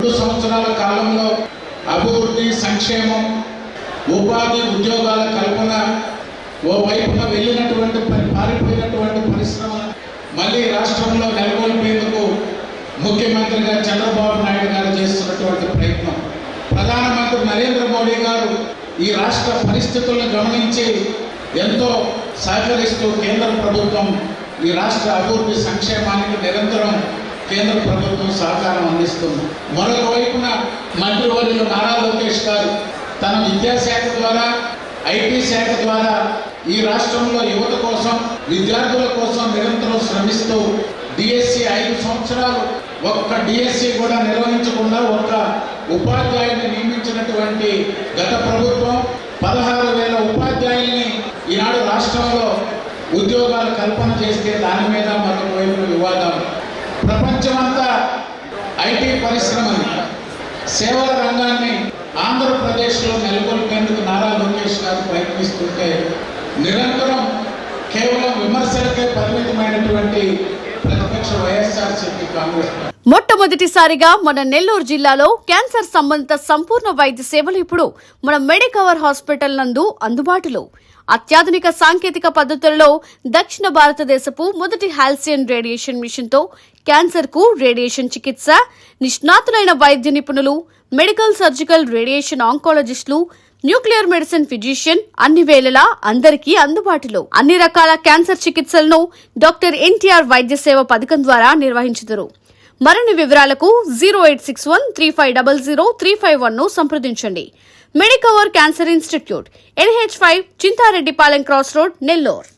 2 సంవత్సరాల కాలంలో అభివృద్ధి, సంక్షేమం, ఉపాధి, ఉద్యోగాల కల్పన, ఓ వైపున వెళ్ళినటువంటి పారిపోయినటువంటి పరిశ్రమ మళ్ళీ రాష్ట్రంలో నెలకొల్పేందుకు ముఖ్యమంత్రిగా చంద్రబాబు నాయుడు గారు చేస్తున్నటువంటి ప్రయత్నం, ప్రధానమంత్రి నరేంద్ర మోడీ గారు ఈ రాష్ట్ర పరిస్థితులను గమనించి ఎంతో సహకరిస్తూ కేంద్ర ప్రభుత్వం ఈ రాష్ట్ర అభివృద్ధి, సంక్షేమానికి నిరంతరం కేంద్ర ప్రభుత్వం సహకారం అందిస్తుంది. మరొక వైపున మంత్రివర్యులు నారా లోకేష్ గారు తన విద్యాశాఖ ద్వారా, ఐటీ శాఖ ద్వారా ఈ రాష్ట్రంలో యువత కోసం, విద్యార్థుల కోసం నిరంతరం శ్రమిస్తూ డిఎస్సి 5 సంవత్సరాలు ఒక్క డిఎస్సి కూడా నిర్వహించకుండా ఒక్క ఉపాధ్యాయుని నియమించినటువంటి గత ప్రభుత్వం 16,000 ఉపాధ్యాయుల్ని ఈనాడు రాష్ట్రంలో ఉద్యోగాల కల్పన చేస్తే దాని మీద మరొక వైపు వివాదం. ప్రపంచమంతా ఐటీ పరిశ్రమని, సేవల రంగాన్ని ఆంధ్రప్రదేశ్లో నెలకొల్పేందుకు నారా లోకేష్ గారు ప్రయత్నిస్తుంటే నిరంతరం కేవలం విమర్శలకే పరిమితమైనటువంటి ప్రతిపక్ష వైఎస్ఆర్సీపీ కాంగ్రెస్ మొట్టమొదటిసారిగా మన నెల్లూరు జిల్లాలో క్యాన్సర్ సంబంధిత సంపూర్ణ వైద్య సేవలు ఇప్పుడు మన మెడికవర్ హాస్పిటల్ నందు అందుబాటులో. అత్యాధునిక సాంకేతిక పద్ధతులలో దక్షిణ భారతదేశపు మొదటి హాల్సియన్ రేడియేషన్ మిషన్ తో క్యాన్సర్ కు రేడియేషన్ చికిత్స, నిష్ణాతులైన వైద్య నిపుణులు, మెడికల్ సర్జికల్ రేడియేషన్ ఆంకాలజిస్టులు, న్యూక్లియర్ మెడిసిన్ ఫిజిషియన్ అన్ని వేళలా అందరికీ అందుబాటులో. అన్ని రకాల క్యాన్సర్ చికిత్సలను డాక్టర్ ఎన్టీఆర్ వైద్య సేవ పథకం ద్వారా నిర్వహించుదురు. మరిన్ని వివరాలకు 086135003551 ను సంప్రదించండి. Medicover cancer institute, NH5, Chintareddypalem cross road, Nellore.